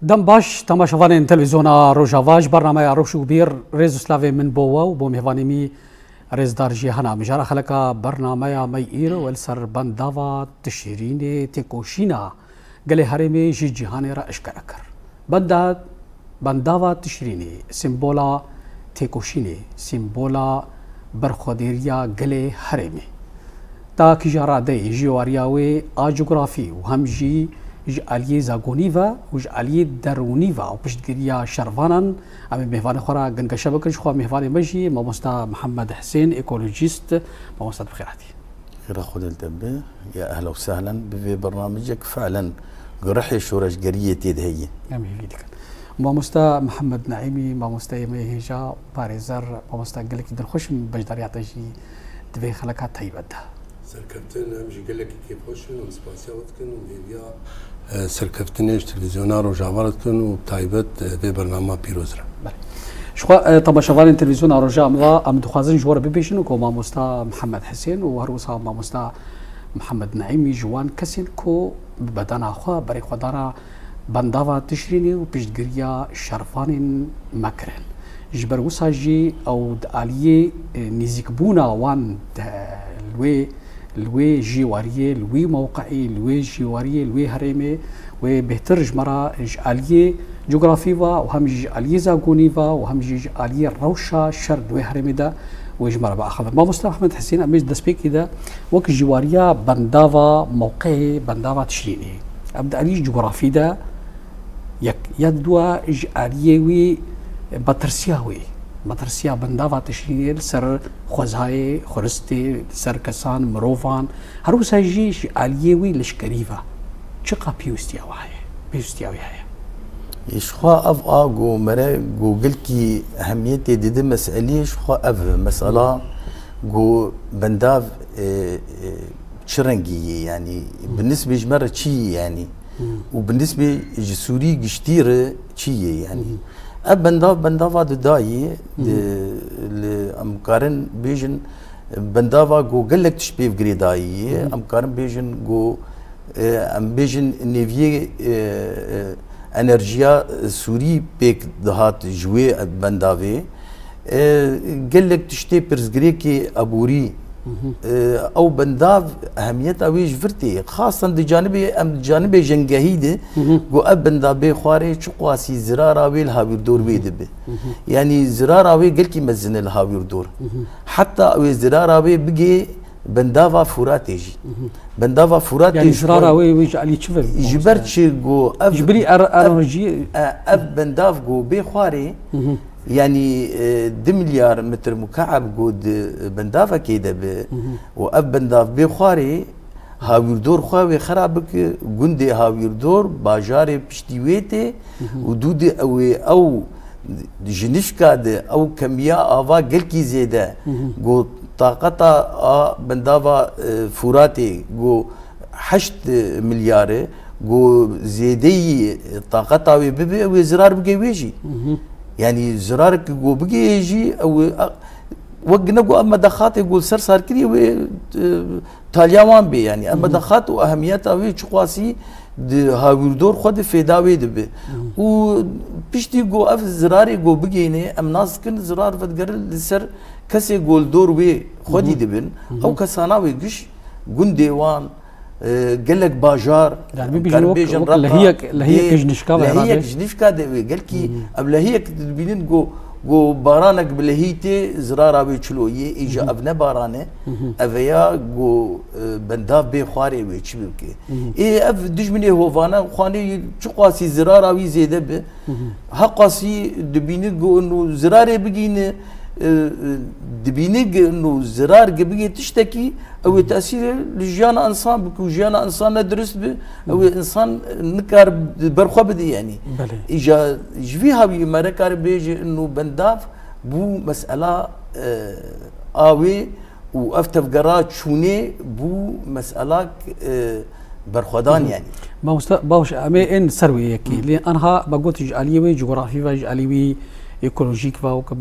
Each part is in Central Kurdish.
دم باش تماشاوان تلویزیونا روجاواج برنامه روشو بیر ريز سلاوي من بوا و بو مهوانيمي ريز دار جهانا مجارا خلقا برنامه مي اير والسر بنداوا تشيريني تيكوشينا قالي هرمي جي جهاني را اشكركر بنداوا تشيريني سيمبولا تيكوشيني سيمبولا برخوديريا قالي هرمي تا كجارا دي جيوارياوي جغرافي وهم جي جاليي زاغونيفا وجاليي درونيفا وبشتگيريا شرفانان ام مهوان خورا گنگشه بكرش خو مهوان مجي ماموستا محمد حسين ايكولوجيست ماموستا بخيراتي خير خود الدبه يا اهلا وسهلا ببرنامجك فعلا قرحي شورش قريتي هي امي فيديك ماموستا محمد نعيمي ماموستا يمي هجا باريزر ماموستا قالك دلخوش بجدار يعطيشي دبي خلقها طيبه سركفتن همجي قال لك كيف خوشن وسباسياتكن وميديا سركفتنيش تلفزيونار وجاوارتكن وبتايبت ببرنامج بيروزرا. شخوا طبعا شغالين تلفزيون رجاء مضى ام دخوازن جوار بيبيشن وكو ماموستا محمد حسين وهروسا ماموستا محمد نعيمي جوان كسين كو بدنا خوا بري خدارا بنداوا تشريني وبيشتغريا شرفان مكرن جبر وساجي او داليه نيزيكبونا وان الوي جيواريه الوي موقعي الوي جيواريه الوي هرمي وبهتر جمرا جاليه جغرافيفا وهم جاليه زاغونيفا وهم جاليه روشا شرد وي هرمي دا وجمرا باخذ ما مصطفى احمد حسين اميز دسبيك كذا وك جيواريه بندافا موقعي بندافا تشريني ابدا عليه جغرافي دا يدوا جاليه وي باترسياوي مدرسيا بنداوا تشيل سر خوزهاي خرستي سر كسان مروفان هروسا جيش عليوي لشكريفا شقا بيوستياوي هاي يشخوا اف اغو مرا جوجل كي اهميتي دي مسألة شخوا اف مسألة جو بنداف شرنجي يعني بالنسبة جمرة شي يعني وبالنسبة جسوري جشتير شي يعني اب بنداوا داي امكارن بيجن بنداوا جو قالك تشبيف غريداي امكارن بيجن جو ام بيجن نيفي انرجيا سوري بيك دهات جوي بنداوي قالك تشتي برزغريكي ابوري او بنداف اهميتها ويش فرتي خاصه دي جانب جنگهيده جو اب بندابي خواري چقواسي زرارا ويل هاوير دور ويدب يعني زرارا وي قال كي مزن الهاوير دور حتى او زرارا وي بقي بندافا فراتيجي بندافا فراتي يعني زرارا وي ويجعل يشفر جبرتشي جو اب جبري ارجي اب بنداف جو بخواري يعني 2 مليار متر مكعب جود بندافا كيدا واب بنداف بخاري هاوير دور خواوي خرابك جندي هاوير دور باجاري بشتيويتي ودودي او جنشكا او كمية افا قلكي زيدا جو طاقتا بندافا فراتي جو 8 مليار جو زيدي طاقتا وبيبي وزرار بقي ويجي يعني زرارك جو بقي يجي او وقنا جو اما دخات يقول سر صار كري و تاليوان بي يعني اما دخات واهميتها وي تشقاسي هاوير دور خد فداوي دب و بيشتي جو اف زراري جو بقيني ام ناس كن زرار فتقر سر كسي جول دور وي خدي دبن او كساناوي قش جون ديوان قال لك باجار يعني بيجن لهيك جنشكا لهيك جنشكا قال كي اب لهيك تبينين جو بارانك بلهيتي زرارا بيچلويه ايجا ابن بارانه افيا جو بنداف بي خواري ويچبكي اي اف دجمني هوفانا خواني چقاسي زرارا وي زيده حقاسي دبينين جو انه زراري بيجين دبينيج انه زرار قبل تشتكي او تاثير لجيان انسان بكو جيان انسان درس او انسان نكار برخو بدي يعني اجا جفيها بمركار بيجي انه بنداف بو مساله اوي وافتف قرات شوني بو مساله برخدان يعني ما باوش امي ان سروي يكي لان انها بقولت جاليوي جغرافي جاليوي ايكولوجيك فاوك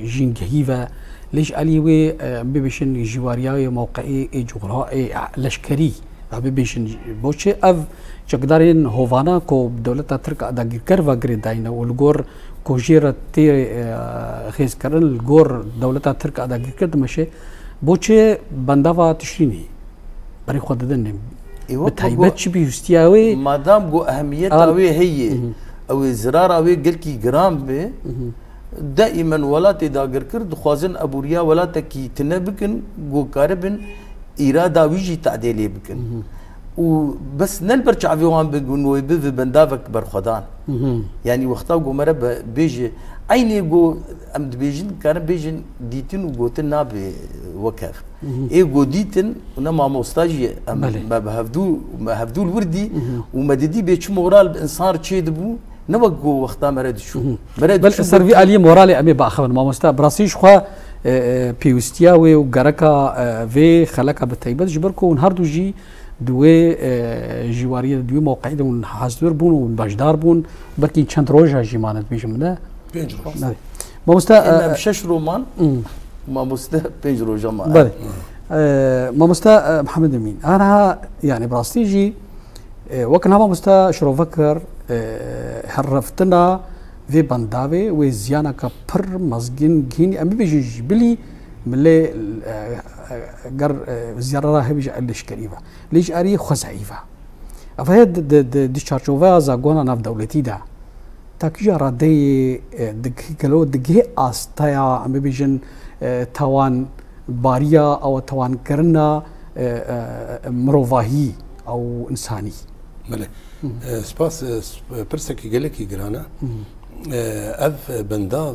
جينجهيفا ليش عليوي بيبشن جواريا موقعي جغرافي لشكري بيبشن بوشي اف چقدرین هوانا کو دولت ترک اداگیر کر و گریداینه و الگور کوجیر تی خیز کردن الگور دولت ترک اداگیر کرد مشه بوچه بنداوا تشرینی برای خود دادن به تایبت چی بیستیاوی مادام گو اهمیت اوی هی او زرار اوی گل کی گرام به دائما ولات داگر کرد خوازن ابوریا ولات کی تنبکن گو کاربن اراده ویجی تعدیلی بکن و بس نلبر شعبيوان بقولوا يبذ بندافك برخدان يعني وقتها جو مرة بيجي عيني جو أمد بيجن كان بيجن ديتن وجوتنا بوكاف إيه جو ديتن ونما مستاجي ما بهفدو الوردي ومددي بيش مورال إنسان شيدبو نوجو وقتها مرد شو مرد بل سرفي علي مورالي أمي بأخذ ما مستا براسيش خوا بيوستياوي وجركا في خلقها بالتيبات جبركو ونهاردو جي دوی جواری دوی موقعی دون حاضر بون و باجدار بون برکی چند روزه جیمانت بیشم نه 5 روز ما مستا 6 رومان ما مستا 5 روزه ما بله ما مستا محمد امين انا يعني براستيجي وكان ما مستا شرو فكر حرفتنا في بنداوي وزيانا كبر مزجين جيني امي بيجي بلي ملي قر زيارة هبيج علش كريفة ليش أري خزعيفة أفهد دي شارجوفا زاغونا ناف دولتي دا تاكيجا رادي دكيلو دكيه أستايا عم بيجن توان باريا أو توان كرنا مروفاهي أو إنساني. بله سپاس پرسکی گلکی گرانه اف بنداو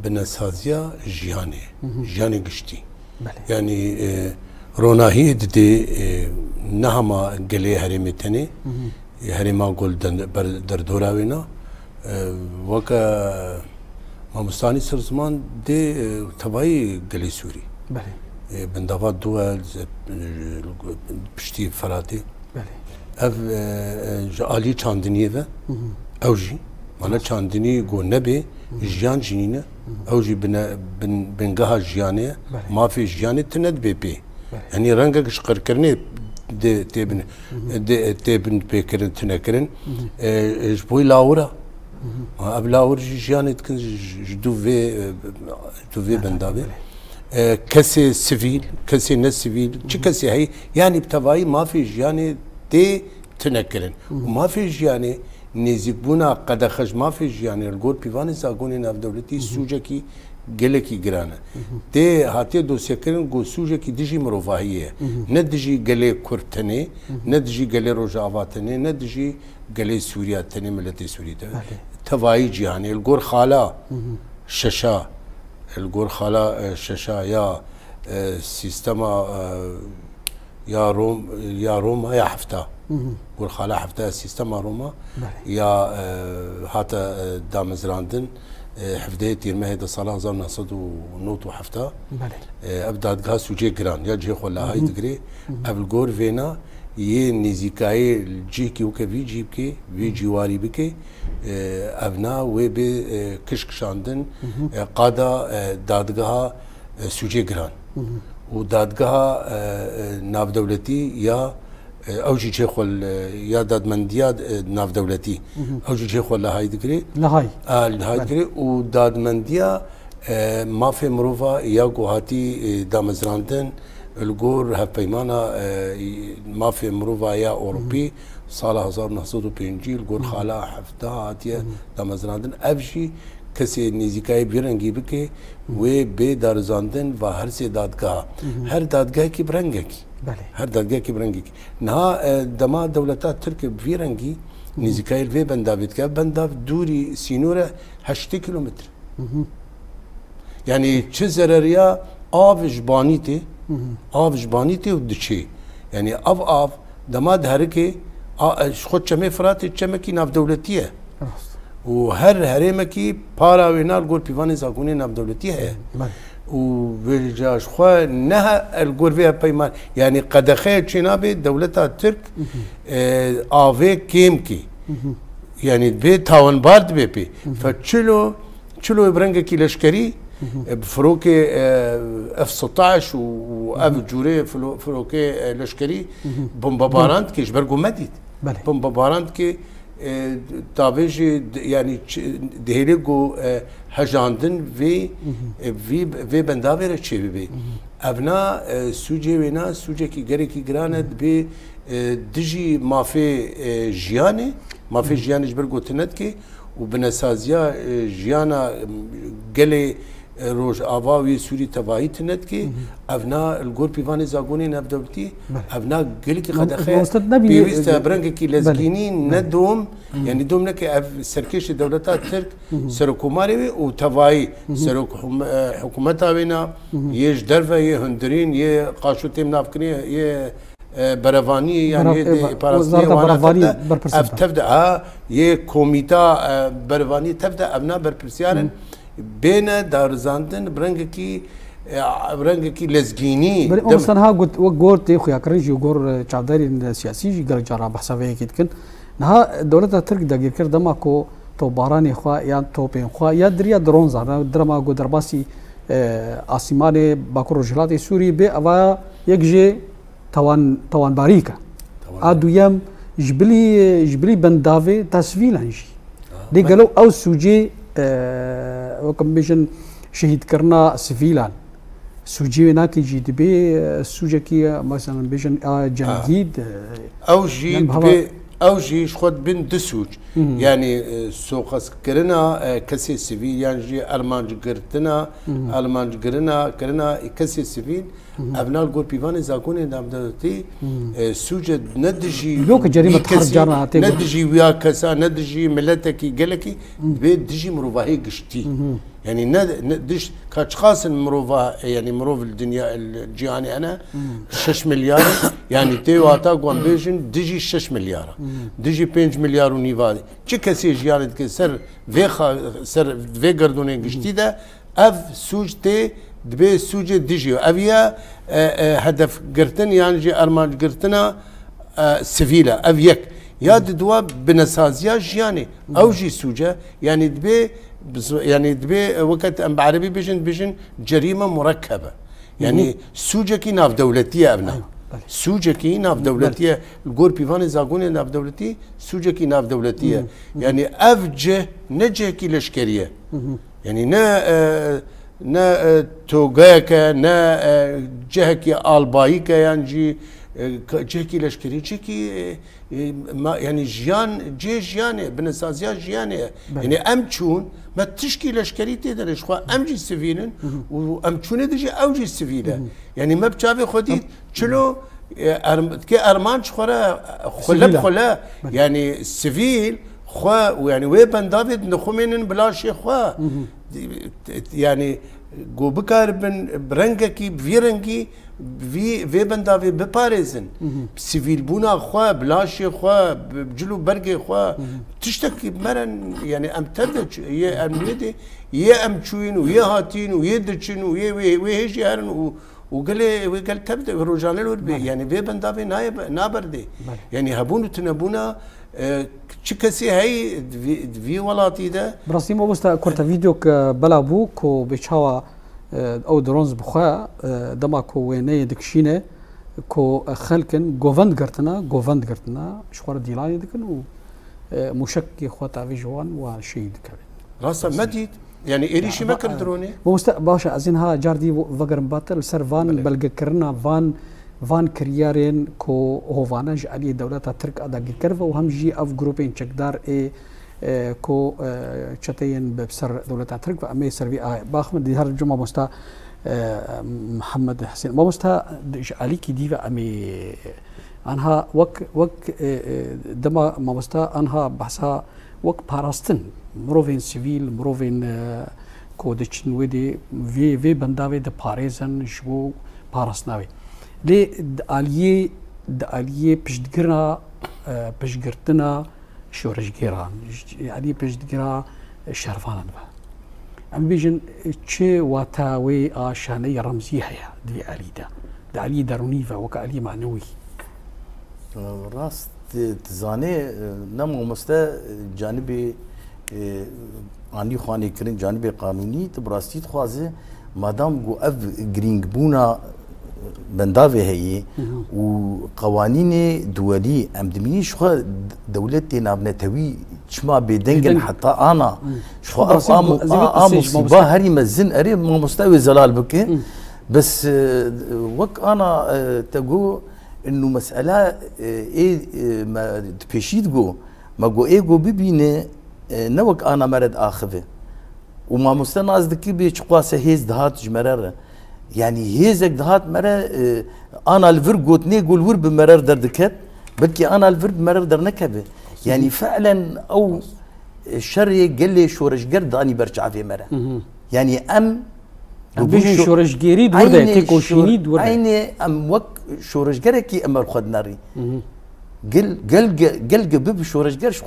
بنسازیا جیانی گشتی يعني روناهي دي نهما قلي هرمي تاني هرما قول دردوراوينا وكا ما مستاني سرزمان دي تباي قلي سوري بندافات دول بشتي فراتي اف جالي چاندنية اوجي مانا چاندني قو نبي جيان جنينه اوجي بنقها جيانه ما في جيانه تند بي يعني رنگك شقر كرني تبن بكرن تنكرن جبوي لاورا اب لاور جيانه تكن دوفي بندابي كسي سيفيل كسي ناس سيفيل شي كسي هي يعني بتبعي ما في جيانه تي تنكرن وما في جيانه نزيكبونا قد خش ما في يعني الجول بيفاني زاغوني ناف دولتي سوجكي جلكي جرانا تي هاتي دوسيا كرن جو سوجكي ديجي مروفاهيه ندجي جلي كورتني ندجي جلي روجافاتني ندجي جلي سوريا تني ملتي سوريا تواي يعني الجور خالا ششا الجور خالا ششا يا سيستما يا روما يا حفتا قول خالا حفتا سيستما روما يا هاتا دامزراندن حفدة تيرمه هذا صلاة زار نصد ونوت وحفتا أبدأ دقها سوجي جران يا جي خلا هاي تقري قبل جور فينا يه نزيكاي الجي كي وكفي جيب كي في جواري بكي أبنا وب كشكشاندن قادا دادقها سوجي جران ودادقها ناف دولتي يا اوجي شيخول يا داد منديا ناف دولتي اوجي شيخول لهاي دكري لهاي لهاي دكري وداد منديا ما في مروفا يا جوهاتي دامزراندن الجور هفيمانا ما في مروفا يا اوروبي صالة 1905 الجور خالا حفتا هاتيا دامزراندن افجي کسی نزدیکای بیرنگی بکه و به دارزاندن و هر سه دادگاه هر دادگاه کی برنگی هر دادگاه کی برنگی نه دما دولتات ترک بیرنگی نزدیکای و بنداوید که بنداو دوری سینوره 8 کیلومتر یعنی چه ضرریا آب جبانیتی و دچی یعنی آب دما دهره که خود چمه فراتی چمه کی ناف دولتیه وهر هرمكي بارا وينال جول بيفاني زاغوني ناف دولتي هي وبالجاش خو نها الجول فيها بيمان يعني قد خيل شنابي دولتها الترك افي كيمكي يعني بي تاون بارد بي فتشلو برنجكي لشكري بفروكي اف 16 واف جوري فروكي لشكري بومبابارانت كيش برجو مديد بمبارند که تابجی یعنی دهیلی گو هجاندن وی بندابه را چه بی ابنا سوجه وینا سوجه کی گره کی گراند به دجی مافی جیانش برگوتند که و بنسازیا جیانا گله روز آواوی سوری تواهی تند که افنا الگور پیوان زاگونی نبدولتی افنا گلی که خداخه بیویست برنگ کی لزگینی ندوم یعنی دوم نه که سرکش دولتا ترک سرکوماری و تواهی سرک حکومت آوینا یه جدرفه یه هندرین یه قاشوتیم نافکنی یه برفانی يعني برفاني تبدا يه كوميتا برفاني تبدا ابناء بربرسيان بين دارزاندن برنگكي لزگيني مثلا ها قلت تي خويا كريجي وقور چادري سياسي جي قال جرا بحسابي كيد كن نها دولة ترك دغير كر دماكو تو باراني خوا يا تو بين خوا يا دريا درون زار درما قو درباسي آسيماني باكو رجلات سوري بي اوا يكجي توان باریکه آدویم جبلی بنداوی تصویل هنجی دیگلو او سوجی وکم بیشن شهید کرنا سفیلان سوجی ونا کی جید بی سوجی کی مثلا بیشن جنگید او جي خود بين دسوج يعني سوقس كرنا كسي سيفيل يعني جي ألمانج كرنا كسي سيفيل أبناء الجور بيفان زاكوني نام دلتي سوجد ندجي لوك جريمة حرب جارنا ندجي ويا كسا ندجي ملتكي جلكي بيدجي مروفاهي قشتي يعني ندش كاشخاص مروفا يعني مروف الدنيا الجياني انا 6 مليار يعني تي واتا قوان بيجن دجي 6 مليار دجي 5 مليار ونيفادي چه كسي جياني كي سر في گردونه قشتي ده اف سوج تي دبي سوج دجي افيا هدف قرتن يعني جي ارمان قرتنا سفيلا افيك يا دوا بنسازيا جياني او جي سوجه يعني دبي وقت ام بعربي بيجن جريمه مركبه يعني سوجكي ناف دولتيه ابنا سوجكي ناف دولتيه الجور بيفان زاغوني ناف دولتي سوجكي ناف دولتيه يعني افجه نجهكي لشكريه يعني نا توغاكا نا جهكي البايكا يعني جهكي لشكري جهكي يعني جيان بنسازيا جياني يعني امچون ما تشكي لشكري تدري شو امجي سيفيلن وامچون دجي اوجي سيفيلا يعني ما بتشافي خدي شلو كي ارمان شخرا خلا يعني سيفيل خوا ويعني وي بندافيد نخومين بلا شي خوا يعني جو بكاربن برنگكي بفيرنگي في بندافي بباريزن سيفيل بونا خوا بلاشي خوا بجلو برقي خوا تشتكي مرن يعني ام تبدج يا امنيدي يا امچوين ويا هاتين ويا دچين ويا هيجي هرن وقال تبدا رجال يعني في بندافي نابردي يعني هبون تنبونا چكسي هاي في ولاتي ده براسي مو بس كورت فيديو بلا بوك وبيشاوا او درونز بخوا دما كو ويني دكشينه كو خلكن غوفند غرتنا شخور ديلاي دكن و مشكي خوتا في جوان وشهيد كبن راسا مديد يعني ايريشي ما كردروني باشا ازينها جاردي فقر باتل سرفان بلغ كرنا فان كريارين كو هوفانج علي دولتا ترك ادا كرف وهم جي اف جروبين چكدار اي كو چتين بسر دولتا ترك وامي سربي باخمد دي هر جمعه مستا محمد حسين ما مستا علي كي ديفا امي انها وك دما ما مستا انها بحثا وك باراستن مروفين سيفيل مروفين كو دچن ودي في بنداوي د باريزن شو باراسناوي لي داليه بشگرتنا شورشگیران يعني بشگرا شرفان با ام بيجن چه واتاوي آشاني رمزي هيا دي علي دروني وكالي معنوي راست تزاني نمو مستا جانبي اني خواني كرين جانبي قانوني تبراستي خوازه مادام جو اف جرينج بونا بندافي هي وقوانين دولية ام دميني شو دولتي نابنتوي شما بيدنجن حتى انا شو مصيبة هري مزن اري ما مستوي زلال بك بس وك انا تقول انه مسألة ايه ما تبيشيت جو ما جو ايه جو ببينه نوك انا مرد اخذه وما مستنى ازدكي بيشقواسه هيز دهات جمرر يعني هيزك دهات مرة انا الفر قوتني قول ور بمرر دردكت بلكي انا الفر بمرر درنكبه يعني فعلا او الشر قال لي شورش قرد اني برجع في مرة يعني بيجي شورش جيريد ورده تيكو شينيد ورده عيني ام وك شورش قركي ام الخد ناري قل بب شورش قرش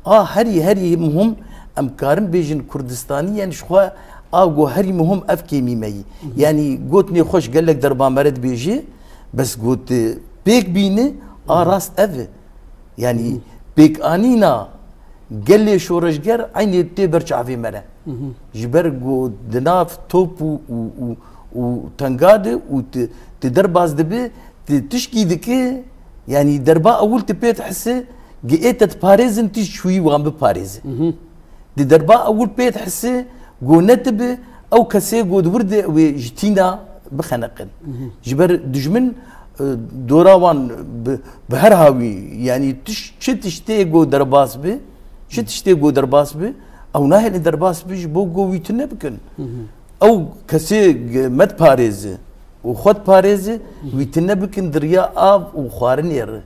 هري مهم ام كارم بيجن كردستاني يعني شخوا اغو هري مهم افكي ميمي يعني قوتني خوش قال لك دربا مرد بيجي بس قوت بيك بيني راست اف يعني بيك انينا قال لي شورش قر عيني تبرجع في مره جبرقو دناف توب وتنقاد وتدرباز دبي تشكي دكي يعني دربا اول تبي تحسي جئت باريز انت شوي وعم بباريز دي دربا اول بيت حسي جو نتبه او كسي جو ورده وجتينا بخنقن جبر دجمن دوراوان بهرهاوي يعني تشتي جو درباس به تشتي جو درباس به او ناهل درباس به بو جو ويتنه بكن او كسي مد باريز وخد باريز ويتنه بكن دريا اب وخارن ير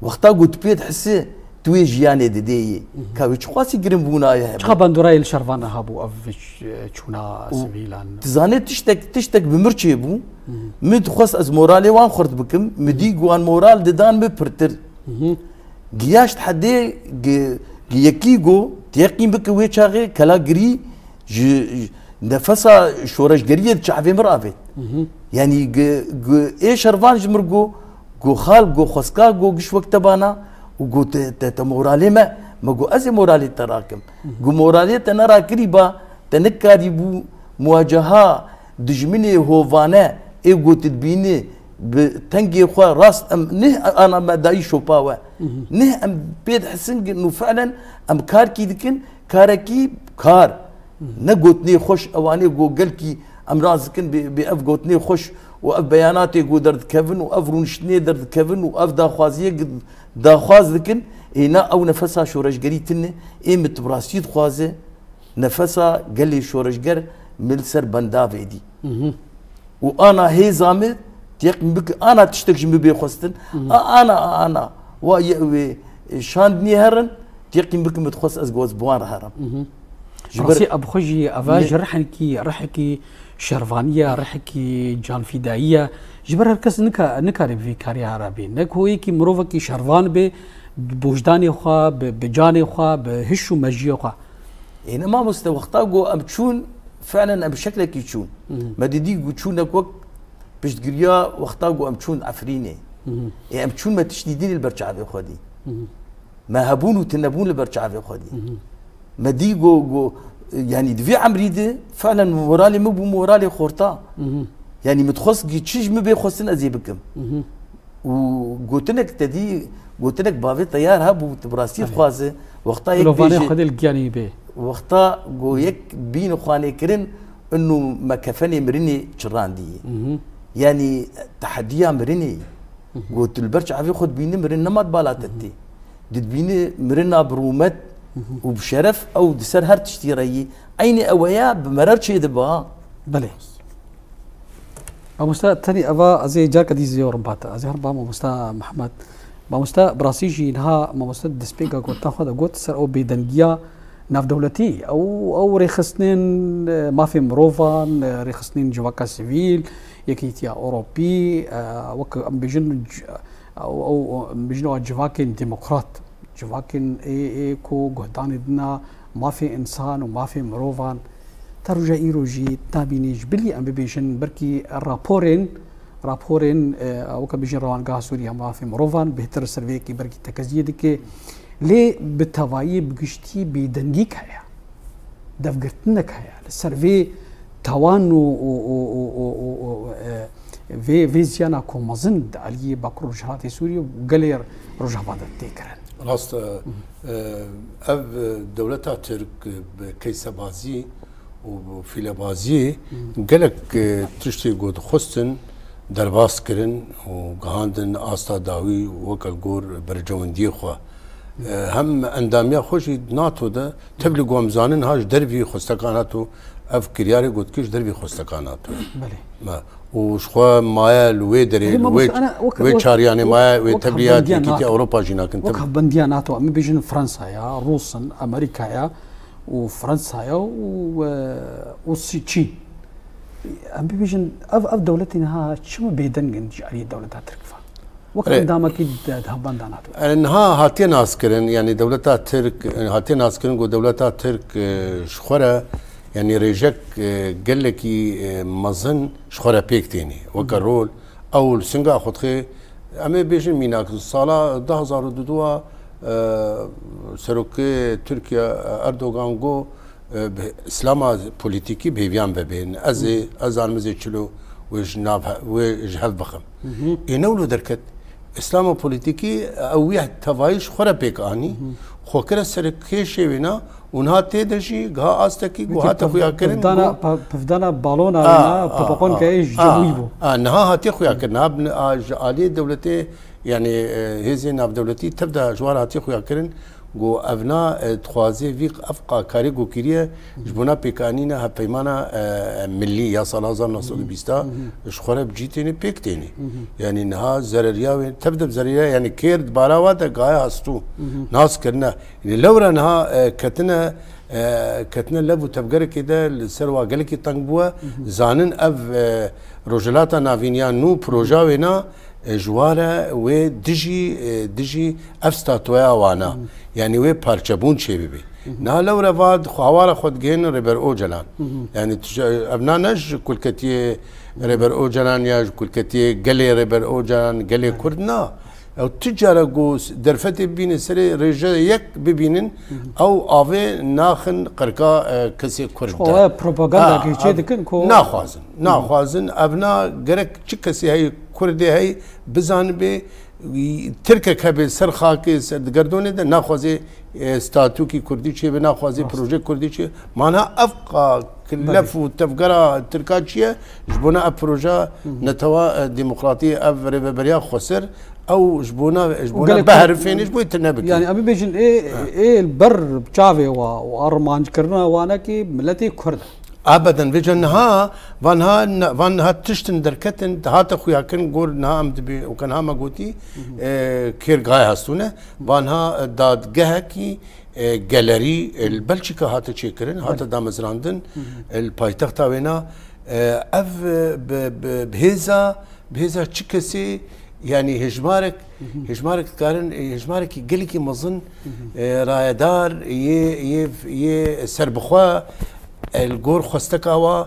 وقتا قلت بيت حسي توي جياني دي كاويش خواسي جرين بونايا شخا باندوراي الشرفان هابو افيش تشونا سبيلان تزاني تشتك بمرشي بو مد خاص از مورالي وان خرط بكم مدي جوان مورال ددان ببرتر جياش تحدي يكيغو تيقين بك ويشاغي كلا جري نفسا شورش جريه تشعفي مرافي يعني ايه شرفان جمرجو جو خال جو خسكا جو قش وقت بانا وجو تمورالي ما جو ازي مورالي تراكم جو مورالي تنرا كريبا تنكاري بو مواجهه دجمني هوفانا اي جو تدبيني بتنجي خوا راس ام نه انا ما داي شوباوا نه ام بيد حسن انه فعلا ام كار كي دكن كاركي كار نقوتني خوش اواني جو قلكي ام رازكن باف قوتني خوش واف بياناتي جو درد كيفن واف رونشني درد كيفن واف داخوازيه داخواز لكن هنا او نفسها شورش قريتني اي متبراسيد خوازه نفسها قال لي شورش قر ملسر بندافي دي وانا هي زامل تيقن بك انا تشتكش بي خوستن انا وي شاندني هرن تيقن بك متخص از جوز بوان هرم راسي ابخجي افاج رحكي شرفانيه رحكي جان فدائيه جبر هركس نكاري في كاري عربي نك هو كي مروفكي شرفان به بوجداني خوا بجاني خوا بهشو مجي خوا يعني ما مستوى وقتاغو ام تشون فعلا بشكلك يتشون ما دي تشونك وقت باش تقريا وقتاغو ام تشون عفريني يعني ام تشون ما تشديدين البرشعه خودي ما هبون وتنبون البرشعه خودي ما دي جو يعني دفي عمريده فعلا مورالي مو مورالي خورتا يعني متخص تشيج ما بيخصنا زي بكم وقلت لك تدي قلت لك بافي طيار هب وتبراسيل خوازه وقتها يك بيجي خد الجاني به وقتها جو يك بين خواني كرن انه ما كفني مرني شران دي يعني تحديا مرني قلت البرشا عفي خد بيني مرنا ما تبالاتتي دد بيني مرنا برومت وبشرف او دسر هر تشتيري عيني اويا بمرر شي دبا بلي امستا تاني افا ازي جاك دي زيور باتا ازي هربا مستا محمد ماموستا براسيجي انها ماموستا دسبيكا قلت خد قلت سر او بيدنجيا ناف دولتي او ريخسنين ما في مروفان ريخسنين جواكا سيفيل يكيتيا اوروبي وك ام بيجن او بيجنوا جواكين ديمقراط جواكين اي كو قهدان دنا ما في انسان وما في مروفان ترجع ايروجي تابينيج بلي ام بيجن بركي رابورين وك بيجن روانغا سوريا ما في مروفان بهتر سيرفيكي بركي تكزيه ديكي ليه بالتوايي بقشتي بيدنجيك هيا دفقرتنك هيا السيرفي توان في زيانا كومازن علي بكر رجعات سوريا وقال رجعات تكرن راست اف دولتها ترك بكيسة بازي وفيلا بازي قالك تشتي قد خستن درباس كرن وقهاندن آستا داوي وكال قور برجوندي خوا هم انداميا خوشي ناتو ده تبلي قوامزانن هاش دربي خستقاناتو اف كرياري قد كيش دربي خستقاناتو بله ما وشخوا مايا لوي دري وي تشارياني مايا وي تبليات كيتي اوروبا جينا كنت وكا بنديا ناتو ام بيجن فرنسا يا روسن امريكا يا وفرنسا يا والصين ام بيجن اف دولتنا ها شو بيدن جاري دولتها تركفا وكا داما كي دهبان داناتو انها هاتين اسكرن يعني دولتها ترك هاتين اسكرن قو دولتها ترك شخورة يعني ريجك قال لك مزن شخورة بيكتيني وكرول اول سنغا خدخي امي بيجن ميناك الصالة 2002 سروكي تركيا اردوغان قو اسلاما بوليتيكي بهيفيان ببين از المزي تشلو وجهف بخم ينولو دركت اسلام بوليتيكي او واحد تفايش خورا بيك اني خوكرا سركي شينا ونها تدشي غا استكي غا تخويا كرن بفدانا بالونا انا بابون كايش جويبو نها هاتي خويا كرن ابن علي دولتي يعني هذه ناف دولتي تبدا جوار هاتي خويا كرن جو افنا تخوازي فيق افقا كاري جو كيريا جبونا بيكانينا هبيمانا ملي يا صلاة زرنا سعودي بيستا شخورة بجيتيني بيكتيني يعني نها زرريا تبدا بزرريا يعني كيرد باراواتا غايا هستو ناس كرنا يعني لورا نها كتنا لفو تبقر كده السروا قالكي تنقبوا زانن اف روجلاتا نافينيان نو بروجاوينا جواره و دجي افستاتويا وانا يعني و بارچبون شي بي نا لو رفاد خواره خود جين ريبر اوجلان يعني ابنا نج كل كتي ريبر اوجلان يا كل كتي قلي ريبر اوجلان قلي كردنا او تجاره جوس درفتي بين سري رجا يك ببينن او افي ناخن قرقا كسي كرد هو بروباغندا كي دكن كو ناخوازن ابنا غرك چكسي هي كردي هي بزان بي تركه كبي سرخاكي سردگردونه ده ناخوازي ستاتو كي كردي چي بنا خوازي بروجي كردي چي معناها افقا كلف وتفقرا تركاتشيه جبونا بروجا نتوا ديمقراطيه اف ريبريا خسر او جبونا بحر فين جبوي تنبك يعني ابي بيجن ايه البر بتشافي وارمانج كرنا وانا كي ملتي كرد ابدا بيجنها فانها تشتن دركتن هات اخويا كن قول نها امد وكان ها مقوتي كير غاي هستونه فانها داد جهكي جاليري البلشيكا هات تشيكرن هات دامزراندن البايتخت وينا اف بهذا تشكسي يعني هجمارك كارن هجمارك يقلكي مظن رايدار ي سربخوا الجور خستكاوا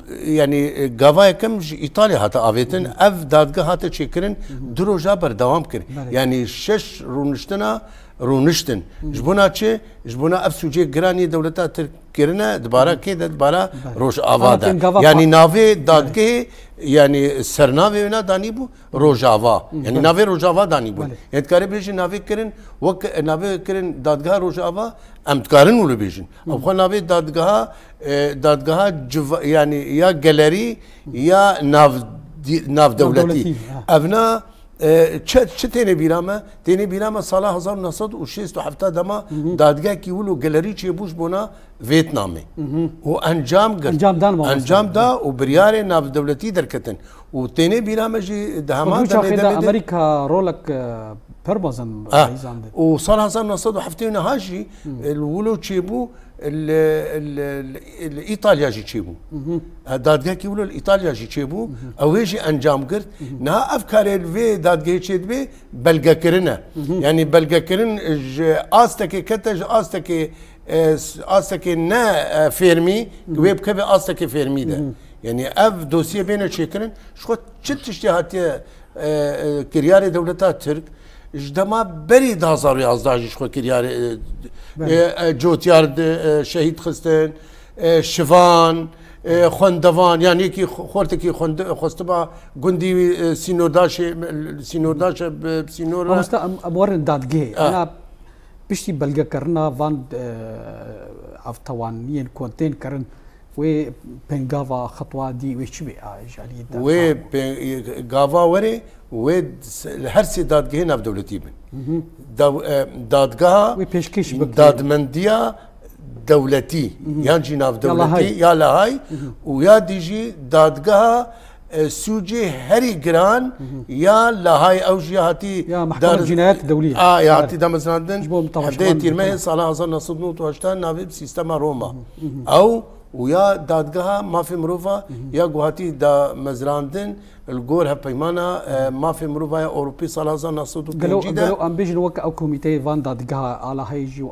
يعني جافاي كم ايطاليا هاتا افيتن اف دادگاه هاتا تشيكرن دروجا بردوام كر يعني شش رونشتن جبونا تشي جبونا اف سوجي جراني دولتا تركيرنا دبارا كده دبارا روج افادا يعني نافي دادگاه يعني سرناوي ونا دانيبو روجافا يعني نافي روجافا دانيبو يعني كاري بيجي نافي كرن وك نافي كرن دادگاه روجافا امتكارن ولو بيجن او خو نافي دادگاه يعني يا جاليري يا ناف دولتي ابنا چه تینی بیرامه سال 1967 دما دادگاه کی ولو گالری چه بوش بونا ویتنامه و انجام دا و بریار ناف دولتی درکتن و تینی بیرامه جی دهما دا امریکا رولک پربازن و سال 1970 هاجي الولو چه بو الايطاليا جي تشيبو دادگاه كي ولو الايطاليا جي تشيبو او هيجي انجام قرت نها افكار الفي دادگاه تشيد بي بلغا كرنا يعني بلغا كرن استكي كتج استكي نا فيرمي ويب كبي استكي فيرمي ده يعني اف دوسيه بين تشيكرن شو تشتهات كرياري دولتها ترك اجدما بري 2011 شو كرياري جوتيارد شهيد خستن شفان خوندوان يعني كي خورتكي خوستبا قندي سينورداش بسينور أمورن دادجي أنا بشتي بلغا كرنا فان أفتوانين كونتين كرن و بنغافا خطوة دي وش بي جالي و غافا وري و هر سي دادگاه ناف دولتي بن دادگاه و پیشکش دادمندية دولتي يعني جي ناف دولتي يا لهاي ويا ديجي دادگاه سوجي هري جران يا لهاي او جهاتي يا محكمة الجنايات الدولية يا هاتي دا مثلا هدي تيرمه صلاح حسن نصدنوت واشتان نافي سيستم روما او ويا دادگاه ما في مروفا يا جهاتي دا مزراندن الجور هبيمانا ما في مروفا اوروبي صلاح حسن نصدنوت قالوا ام بيجن وك او كوميتي فان دادگاه على هيجي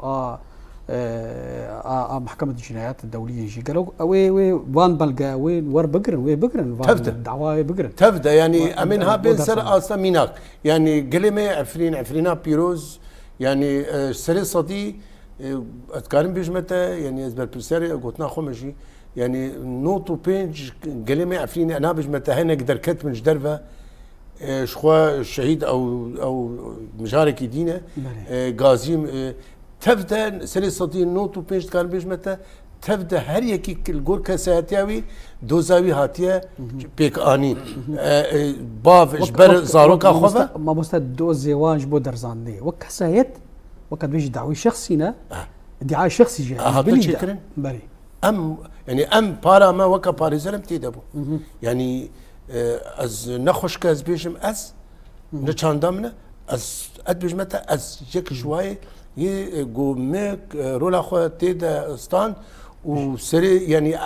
محكمة الجنايات الدولية يجي قالوا وي وان بلقا وين ور بقرن تبدا دعوة بقرن تبدا يعني امنها بين سر اصلا ميناك يعني قلمه عفرينا بيروز يعني سري صدي اتكارم بيجمته يعني ازبر بسري قلتنا خمجي يعني نوتو بينج قلمه عفريني انا بيجمته هنا قدر كت من جدرفه شخوا الشهيد او مشارك دينه غازي تبدا سري صدي نوتو بينج كان بيجمته تبدا هر يكي الجور كساتياوي دوزاوي هاتيه بيك اني باف اجبر زاروكا خوفا ما مستد دوز واج بو درزاندي وكسايت وقد بيجي دعوي شخصينا ادعاء شخصي جاي بلي بلي ام بارا ما وكا باريزلم تيدبو يعني از نخوش كاز بيجم از نشاندامنا از اد بيجمتا از جك شويه يقو ميك رولا خو تيدا ستان وسري يعني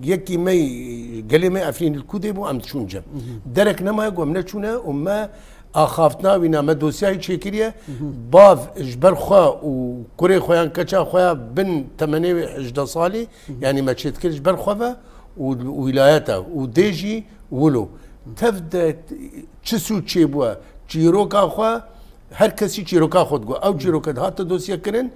يكي مي قالي مي عفرين الكوديبو ام تشون جم درك نما يقوم نشونه وما اخافتنا وينا ما دوسياي تشيكريا باف اجبر خوا وكوري خويا كاتشا خويا بن 8 صالي يعني ما تشتكل اجبر خوا وولاياته وديجي ولو تبدا تشسو تشيبوا تشيروكا خوا هر كسي تشيروكا خود او تشيروكا هات دوسيا كرن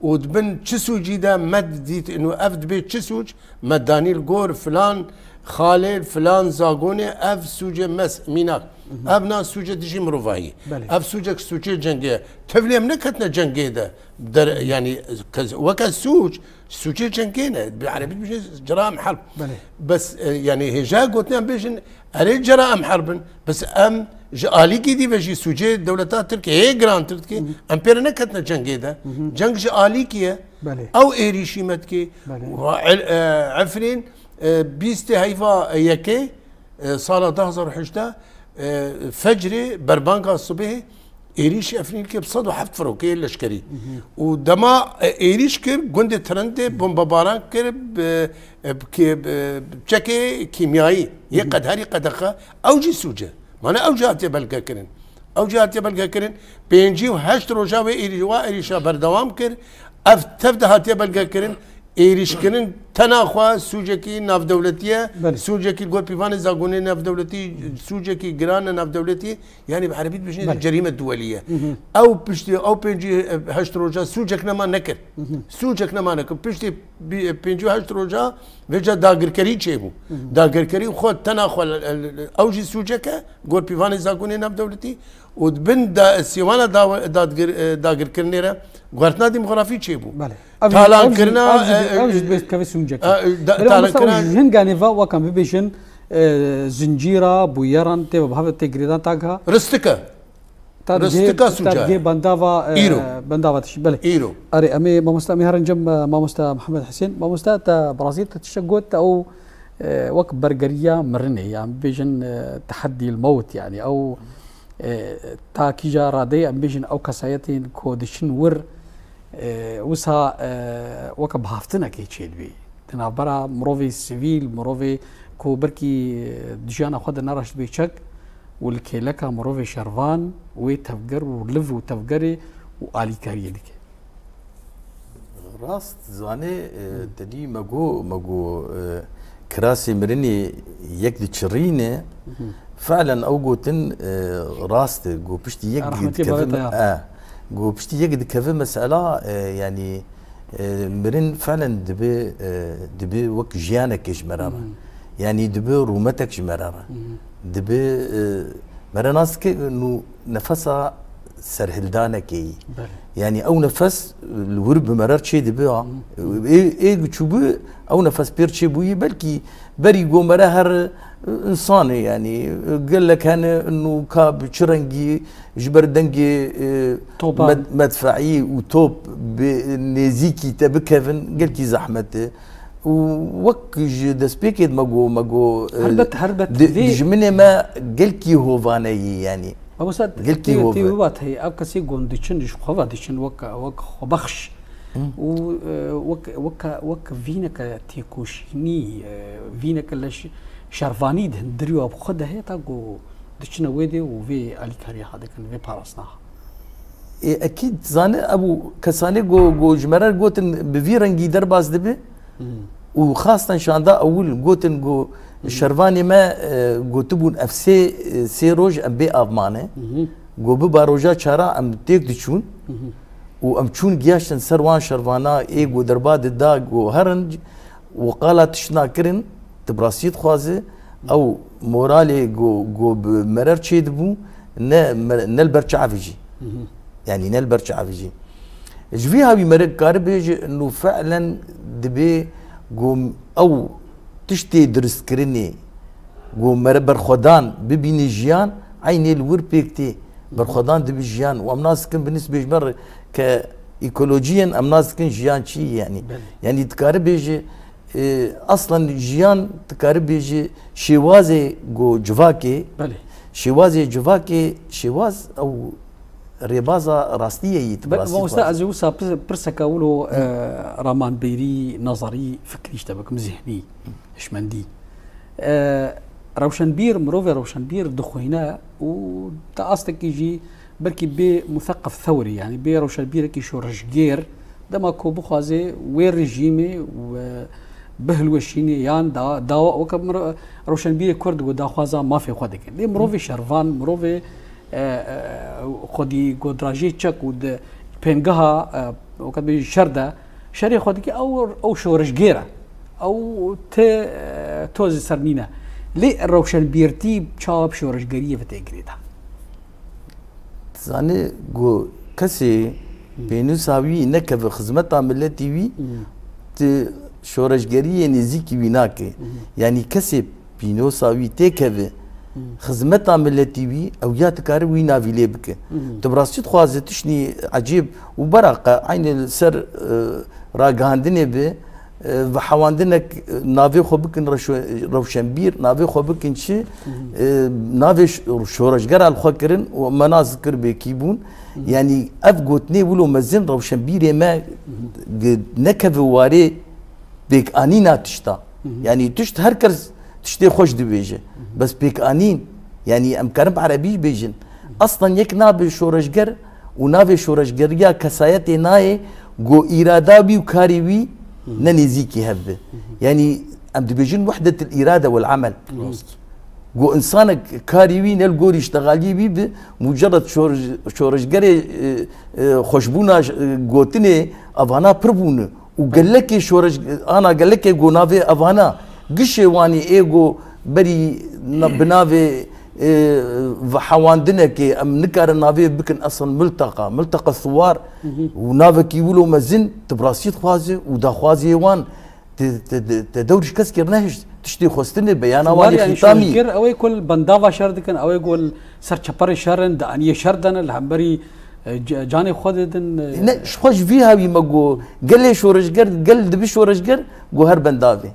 ودبن تشسو جيدا مد ديت انه افد بيت تشسوج مداني الجور فلان خالد فلان زاغوني اف سوجه مس ميناك ابنا سوجه ديجي مروفاي اف سوجه جنگيه تفلي منكتنا جنگيه ده يعني وكا سوجه جنگينا بالعربي بيجي جرائم حرب بس يعني هجا قلتنا بيجن اري جرائم حرب بس ام آلیکی دی بچی سوچه دولتات ترکی هی گران ترکی امپیر نکتنا جنگی ده جنگ آلیکیه او ایریشی مت کی عفرین 20 هیفا یکی سال 2018 فجر بربانكا الصبح ايريش افرين كي بصد وحفت فروكي لشكري ودما ايريش كر جند ترند بومباران كر بشكي كيميائي يقد هاري قدخه اوجي سوجه مانا اوجات بلقا كرن اوجات بلقا كرن بينجي وهشت روجا ايريشا بردوام كر اف تفد هاتي بلقا كرن ايريش كرن تناخوا سوجكي ناف دولتيه سوجكي جول بيفان زاغوني ناف دولتي سوجكي جران ناف دولتي يعني بعربي بجني الجريمه الدوليه او بشتي او بينجي هشت روجا سوجك نما نكر سوجك نما نكر بشتي بينجي هشت روجا وجا داغركري تشيبو داغركري خود تناخوا اوجي سوجك جول بيفان زاغوني ناف دولتي ودبن دا سيوانا داغر كرنيرا غورتنا ديموغرافي تشيبو تالان كرنا اوجد بيست كافي سونجك تالان كرنا جن غانيفا وكان بيشن زنجيرا بويران تي بهاف تيغريدان تاغا رستكا سوجا تاغي بندافا ايرو بندافا بله ايرو اري امي ما مستا مهرن جم ما مستا محمد حسين ما مستا تا برازيل تشغوت او وك برغريا مرني يعني بيجن تحدي الموت يعني او تا كيجا رادي امبيجن او كسايتين كودشن ور وسا وك بهافتنا كي تشيلبي تنابرا مروفي سيفيل مروفي كو بركي دجانا خد نرش بيشك والكيلكا مروفي شرفان وتفجر ولف وتفجري والي كاريلك راست زاني تدي ماجو كراسي مرني يكدي تشرينه فعلا اوجوتن راست جو بشتي يجد كيف جو بشتي يجد كيف مسألة يعني مرن فعلا دبي وك جيانك جمرارة يعني دبي رومتك جمرارة دبي مرناسك انه نفسها سرهلدانك يعني او نفس الورب مرار شيء دبي ايه تشوبه او نفس بير شيء بوي بلكي بري جو مرهر انسان يعني قال لك انا انه كاب شرنجي جبر دنجي مدفعي وتوب بنيزيكي تبكفن قال كي زحمته ووك دسبيكيد ماجو هربت جمني ما قال كي هوفاني يعني ابو سعد قال كي هوفات هي اب كسي غونديشن خوا ديشن وك خبخش وك فينك تيكوشني فينك لش شرفاني دريو اب خد هي تاغو دشنا ويدي وفي علي كاري هذا كان في بارسنا اكيد زاني ابو كساني جو جمرر جوتن بفيرنجي درباز دبي وخاصه شاندا اول جوتن جو شرفاني ما جوتبون اف سي روج ام بي افمانه جو بباروجا چارا ام تيك دشون وام تشون جياشن سروان شرفانا اي جو درباد دا جو هرنج وقالت شنا كرن تبراسيت خوازه او مورالي جو مرر تشيد بو نلبر تعافيجي يعني نلبر تعافيجي جفي هاوي مرر كاربيج انه فعلا دبي جو او تشتي درس كرني جو مرر برخدان ببيني جيان عيني الور بيكتي برخدان دبي جيان وامناس كن بالنسبه جبر كايكولوجيا امناس كن جيان شي يعني تكاربيج اصلا جيان تكاربيجي شوازي جو جواكي شوازي جواكي شواز او ريبازا راستيه يتبرس استاذ يوسف برسك اولو رامان بيري نظري فكري اشتبك مزهني اشمندي روشنبير مروفي روشنبير دخوينا وتاصلك يجي بركي بمثقف ثوري يعني بي روشنبير كي شورشجير دما كو بخازي وين ريجيمي و بهلوشيني يان دا وكم روشنبير كرد ودا خوازا ما في خدك لي مروفي شرفان مروفي خدي غودراجي تشك ود بينغها وكم شرده شري خدك او شورشجيره او توز سرنينا لي روشنبيرتي تشاب شورشجريه فتجريدا زاني جو كسي بينو ساوي نكف خدمتها ملتي وي شورشگری نزیکی ویناکه یعنی کسی بینو ساوی تکه خدمت ملتی وی او یا تکار وینا ویلی بکه تبراسیت خوازه تشنی عجیب و برق عین سر راگاندنه به و حواندنك نافي خو بكن روشنبير نافي خو بكن شي نافي شورشگر الخكرن ومناظر بكيبون يعني افغوتني ولو مزن روشنبير ما نكف واري بيك انينا تشتا يعني تشت هركز تشتي خوش دبيجه بس بيك انين يعني امكان عربي بيجن اصلا يك نافي شورشگر ونافي شورشگر يا كسايتي ناي جو اراده بي وكاري ننزيكي هبه يعني ام دبيجن وحده الاراده والعمل جو انسانك كاريوي نلقوري اشتغالي بي مجرد شورشگري خوشبونا جوتني افانا بربونه وقال لك شورش انا قال لك جو نافي افانا قشي واني ايجو بري بنافي وحواندنا كي ام نكار نافي بكن اصلا ملتقى الثوار ونافي كي يقولوا مزن تبراسيت خوازي ودا خوازي وان تدورش كسكر نهج تشتي خوستني بيانا والي ختامي يعني اوي كل بندافا شردكن اوي يقول سر تشبري شرن دانيه شردن الهمبري جاني خودن خوش فيها بيمقو قال لي شورشگر قال دبي شورشگر جو هر بندافي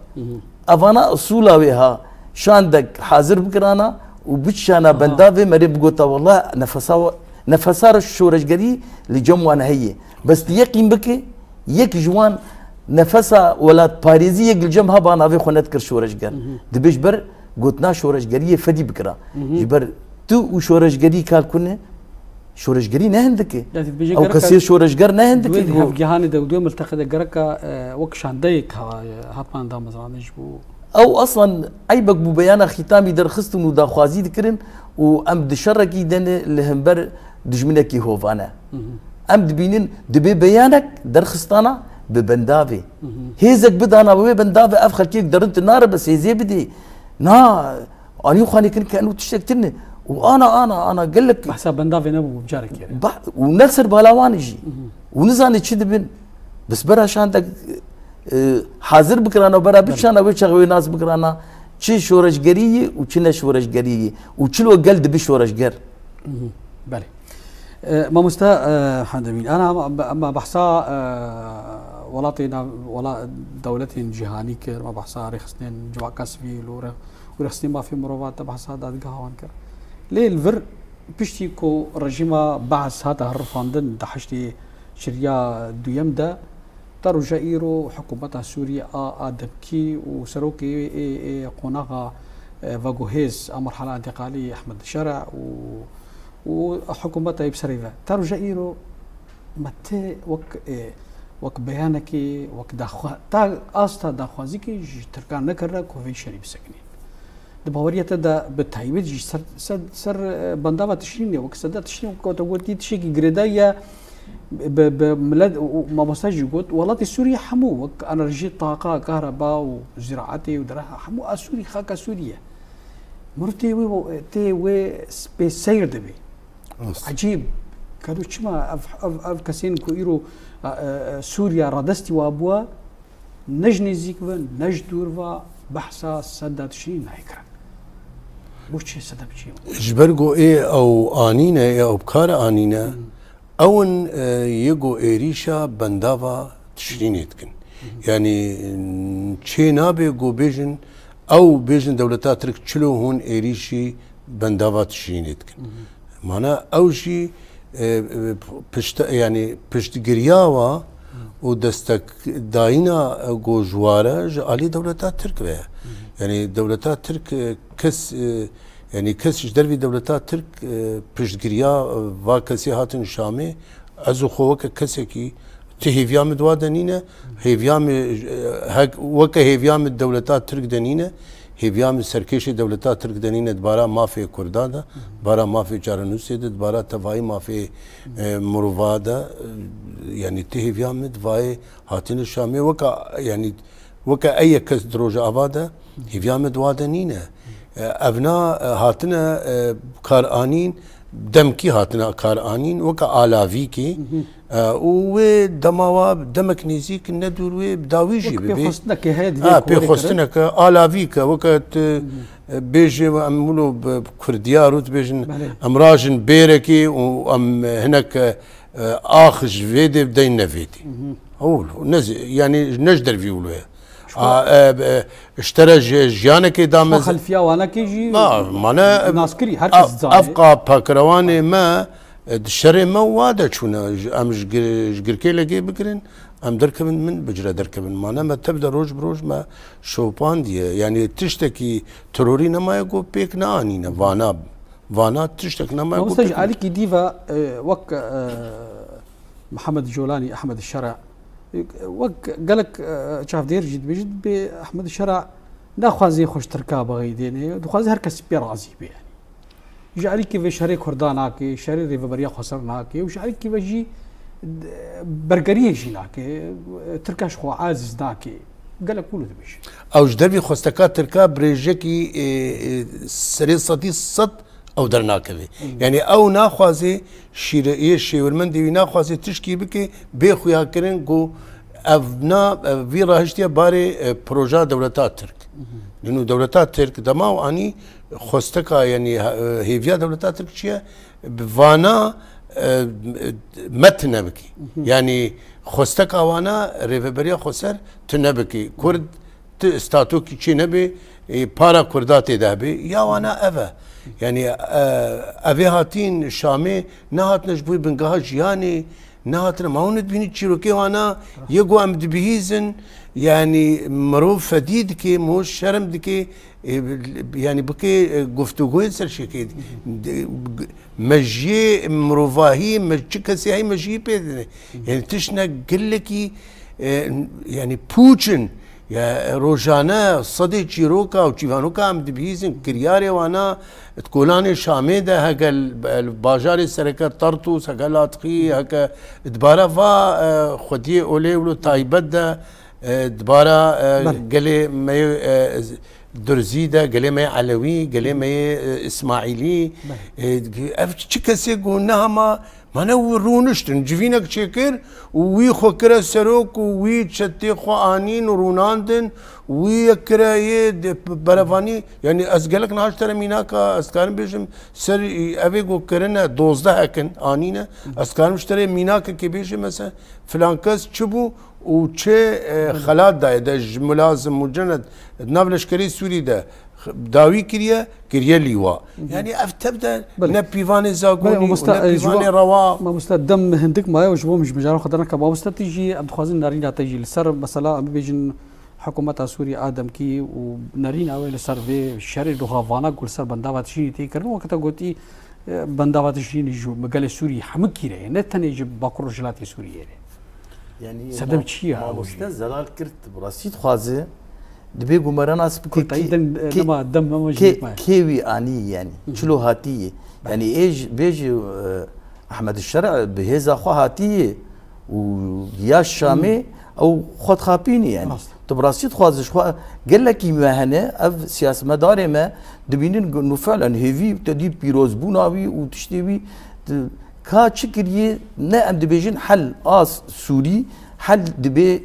افانا اصولا بها شاندك حاضر بكرانا وبتشانا بندافي مري بقوتا والله نفسار الشورشگري لجموانا هي بس يقين بك يك جوان نفسها ولا باريزي يك الجم هبا نافي خونت كر شورشگر دبيش بر قوتنا شورشگري فدي بكرا جبر تو وشورشگري قال كنا شورشگري نهندك او كسير شورشگر نهندك دوي جهاني دو ملتقى جركا وك شانديك هابان دا مزرانش بو او اصلا عيبك بو بيانا ختامي درخستن ودا خوازي ذكرن وام دشركي دن لهمبر دجمنكي هوفانا ام دبينن دبي بيانك درخستانا ببندافي هيزك بدانا وي بندافي افخل كيك درنت النار بس هي بدي نا اني خاني كانه تشتكتني وانا قال لك بحساب بندافي نبو بجارك يعني ونسر بلاوان يجي ونزاني تشدبن بس برا شاندك حاضر بكرانا برا بتشانا ويشغوي ناس بكرانا تشي شورش قريه وتشنا شورش قريه وتشلو قلد بشورش قر بله ما مستا حمد انا ما بحصا ولاتنا ولا دولتين جهاني كر ما بحصا رخصنين جوا كاسفيل ورخصنين ما في مروات بحصا داد قهوان كر ليه الفر بيشتي كو رجيما بعث هذا هرفاندن دحشتي شريا دويم دا ترجع إيرو حكومة سوريا آدمكي وسروكي قناغا فاغوهيز مرحلة انتقالية أحمد الشرع وحكومة يبسريفا ترجع إيرو متى وك بيانك وك دخوا تا أستا دخوازيكي تركان نكرنا كوفي شريف سكنين دبورية دا بتهيبت جي سر بندابة تشيني وك سدا تشيني وكوتوغوتي تشيكي غريدايا بملاد ما بساجي قلت والله سوريا حمو وك انرجي طاقه كهرباء وزراعتي ودراها حمو سوري خاكا سوريا مرتي وي سبيس سير دبي عجيب كانوا شما اف كاسين كويرو سوريا ردستي وابوا نجني زيكبن نجدورفا بحثا سدات شي نايكرا وش سدات شي جبرغو ايه او انينا ايه او بكار انينا اون يجو ايريشا بندافا تشرينيتكن يعني تشينابي جو بيجن او بيجن دولتا ترك تشلو هون ايريشي بندافا تشرينيتكن معناها اوجي بشت يعني بشتغرياوا ودستك داينا جو جوارا علي دولتا ترك بها يعني دولتا ترك كس يعني كسش دربي دولتات ترك بشتغريا واكسي هاتن شامي ازو خوك كسكي تهيفيام دوا دنينه هيفيام وك هيفيام الدولتات ترك دنينه هيفيام سركيش دولتات ترك دنينه دبارا ما في كردادا بارا ما في جارنوسي دبارا تفاي ما في مروفادا يعني تهيفيام دواي هاتن شامي وك يعني وك اي كس دروج ابادا هيفيام دوا دنينه ابنا هاتنا كارانين دمكي هاتنا كارانين وكا آلاوي كي و دماوا دمك نيزيك ندور و بداويجي بي خصنك هاد بي خصنك آلاوي كا وكت بيجي عملوا بكرديا روت بيجن امراجن بيركي وام هناك اخش فيدي بدين نفيدي اول يعني نجدر فيولوها اشترى جيانك دامز خلفيه وانا كيجي معناها ناسكري هركز افقى باكرواني ما الشري ما وادا شونا ام جركي لقي بكرن ام دركبن من بجرا دركبن معناها ما تبدا روج بروج ما شوبان دي يعني تشتكي ترورينا ما يقول بيك نانينا وانا تشتكي ما يقول مستج عليك ديفا وك محمد جولاني احمد الشرع قالك شاف دير جد بجد بأحمد الشرع ناخذ خوش تركاب غيديني دخوازي هركس بيرازي بي يعني جاري كيف شاري كرداناكي شاري ريفبريا خسرناكي وشاري كيف جي برجريه جيناكي تركاش خو عازز داكي قالك كله دبش او جدربي خوستكات تركاب بريجكي سري صدي صد او درناكوي يعني او ناخوازي شيريه شيورمندي ناخوازي تشكي بكي بخويا كرين جو افنا في راهشتيا باري بروجا دولتات ترك لانه دولتات ترك دماو اني خوستكا يعني هيفيا دولتات ترك شيا بفانا متنبكي يعني خوستكا وانا ريفبريا خوسر تنبكي كرد ستاتوكي شي نبي بارا كردات دهبي يا وانا افا يعني افي هاتين شامي نهات نجبوي بنقاها جياني نهاتنا ما هون تبيني تشيروكي وانا يقو ام دبيهيزن يعني مروف فديد كي موش شرم دكي يعني بكي قفتوغوين سر شكي مجي مروفاهي مجي كسي هاي مجي بيدني يعني تشنا قلكي يعني بوتشن يا روجانا صدي تشيروكا وتشيفانوكا عم دبيزن كرياري وانا تقولاني شاميدا هكا الباجاري سركة طرطوس هكا لاتخي هكا دبارا فا خدي اولي ولو تايبدا دبارا قالي مي درزيدا قالي مي علوي قالي مي اسماعيلي تشكسي قلنا ما ما نورونشتن جفينك شكر وي خكرا سروك وي تشتي خو انين وروناندن وي كراي برافاني يعني اسقلك ناش ترى ميناكا اسكان بيجم سر افيغو كرنا 12 هكن انينا اسكان مشتري ميناكا كي بيجم مثلا فلانكس تشبو وچه خلات دا ملازم مجند نافلشكري سوري دا داوي كريا ليوا يعني افتبدا نبيفاني زاغوني نبيفاني روا ما مستدم هندك ما وجبو مش مجال خدرنا كبا مستتيجي عبد الخازن نارين تيجي لسر مثلا بيجن حكومه سوريا ادم كي ونارين اول سر في شهر دوغافانا كل سر بنداوات شي تي كرنو وقت قلتي بنداوات شي نجو مقال سوري حمكيره نتني جب باكر جلاتي سوريا يعني سدم تشيا مستاذ زلال كرت براسيت خوازه دبي قمرنا لما دم ما كيوي اني يعني شلو هاتيه يعني ايش بيجي احمد الشرع بهذا خو هاتيه ويا الشامي او خد خابيني يعني تبراسيت خوازه شو قال لك ما هنا اف سياسه مدار ما دبينين انه فعلا هيفي تدي بيروز بوناوي وتشتوي كا تشكريه نا ام دبيجن حل سوري حل دبي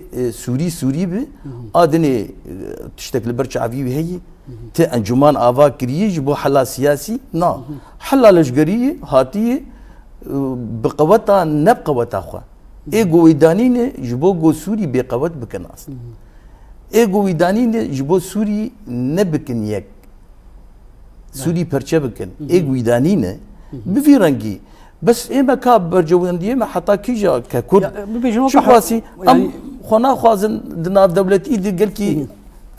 سوري بي ادني تشتكل برشا عفيوي هي تي انجمان افا كريج بو حلا سياسي نا حلا لشقريه هاتيه بقوتها نبقوتها خوا ايغو ويدانين جبو جو سوري بقوت بكناس ايغو ويدانين جبو سوري نبكن يك سوري برشا بكن ايغو ويدانين بفي رنجي بس اما كاب برجونديه ما حتى كيجا ككرد شو خاصي ام خنا خوازن دناف دولتي دي قال كي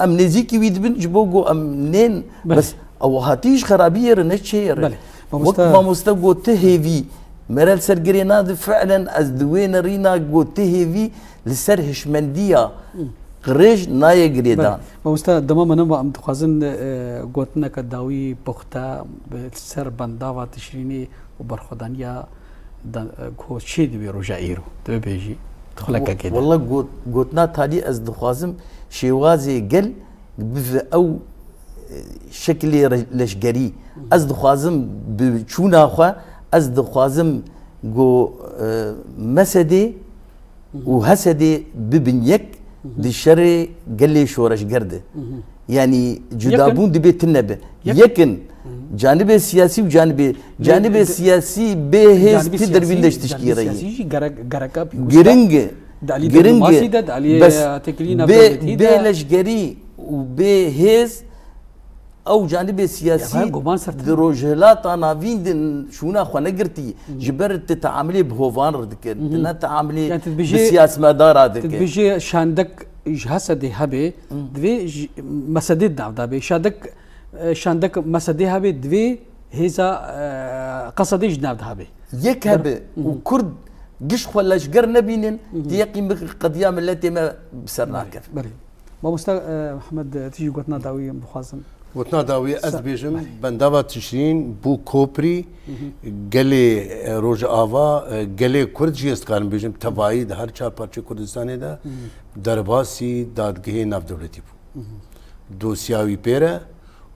امنيزيكي ويدبن جبوغو امنين بس او هاتيش خرابيه رنشير وقت ما مستوى تهيفي مرال سرقرينا فعلا ازدوين رينا جو تهيفي لسر هشمنديه قريج ناي جريدان ما مستوى دمام انا ام خوازن قوتنا كداوي بوختا سر بنداوا تشريني وبرخدانيا كو شي دبي رجائيرو دبي بيجي تخلق كده والله قوتنا تالي از دخوازم شيوازي قل او شكلي لشقري از دخوازم بچونا خوا از دخوازم جو مسدي وهسدي ببنيك دي شري قال لي شورش قرده يعني جدابون دبي تنبه يكن جانب سياسي جانب السياسي بهز تقدر بيندش تشكيري جرينج بس بلشقري وبهز او جانب السياسي دروجلات انا فين شونا خو نقرتي جبرت تتعاملي بهوفان ردك تعاملي بسياسه مدار هذاك بيجي شاندك جهسدي هبه دوي مسدد دابي شاندك مسدي هبه دوي هيزا قصدي جناب هبه يك هبه وكرد قش خلاش قر نبينن تيقي قضيه التي ما بسرناك ما محمد تيجي قلتنا داوي بخازم وتنا داوي از بيجم بندابا تشرين بو كوبري قالي روج آوا قالي كرد جيست كان بيجم تبايد هر چار پارچه کردستانه دا درباسی دادگاه ناف دولتی بو دوسیاوی پیره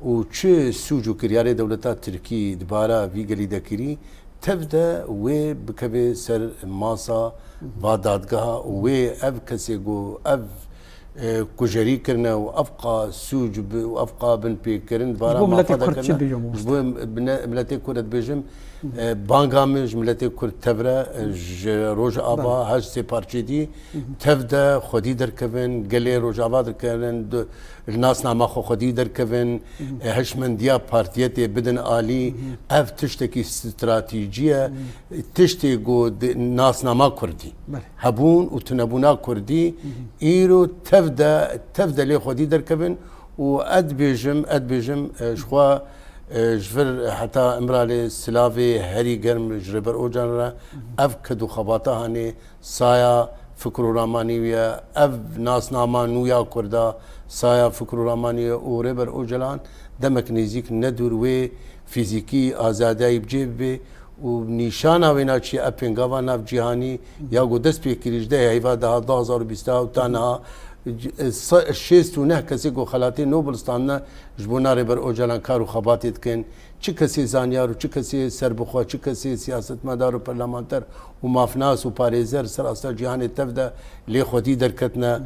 و چه سوجو کریاره دولتا ترکی دبارا وی گلی دکری تبدا و بکبه سر ماسا با دادگاه و اف کسی گو اف كوجري كرنا وافقى سوج وافقى بن بيكرن بارا ما فدا كرنا ملتي كرد بيجم بانغامج ملتي كرد تبرا روج ابا هاج سي بارتي دي تبدا خدي دركبن قالي روج ابا دركبن الناس نما خدي دركبن هش من ديا بارتيتي بدن الي اف تشتكي استراتيجيه تشتي جو الناس نما كردي هبون وتنبونا كردي ايرو تبدا لي خدي دركبن واد بيجم شخوا جفر حتى امرالي سلافي هري قرم جربر اوجانرا افكدو خباطه هاني صايا فكر و رامانی ویا اف ناس نامان نویا کردا سایا فکر و رامانی و ربر او جلان دمک نزیک ندور و فیزیکی آزادی بجیب به و نیشان آوینا چی اپنگاوا ناف جهانی یا گو دست پیکریج ده هیوا ده 2020 و تنها شیست و نه کسی گو خلاتی نوبلستان نه جبونا ربر او جلان کارو خباتید کن چه کسی زانیار و چه کسی سربخوا چه کسی سیاست مدار و پرلمانتر و مافناس و پاریزر سر اصلا جهان تفده لی خودی درکتنا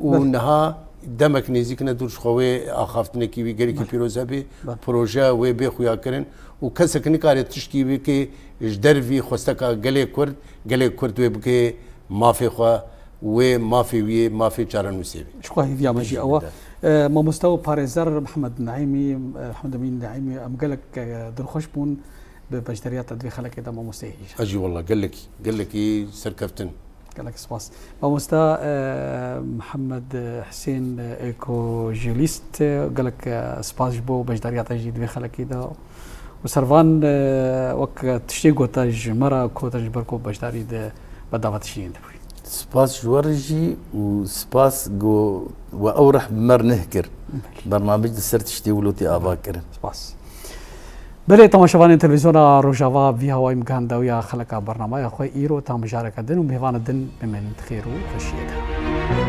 و نها دمک نزیک ندورش خواه آخافتنه کی وی گری که پیروزه بی پروژه و بی خویا کرن و کسی که نکاره تشکی بی که جدر وی خوستکا گلی کرد و بکی مافی خواه و مافی چارنوسی بی شكرا يا مجي أوا ما مستوى باريزر محمد أمين نعيمي أم قالك درخوش بون ببشتريات تدوي خلق كده ما مستوى أجي والله قال لك سركفتن قال لك سباس ما مستوى محمد حسين إيكوجيليست قال لك سباس بو بشتريات تدوي خلق كده وسرفان وك تشتيقو تاج مرة كو تاج بركو بشتري ده بدافع تشتين دبوي سباس جورجي وسباس جو وأورح بمر نهكر برنامج السر تشتي ولوتي أباكر سباس بله تماشاوان تلفزيون روجافا في هواي مكان داوية خلق برنامج أخوي إيرو تام مشاركة دن ومهوان الدن بمن خيرو فشيتها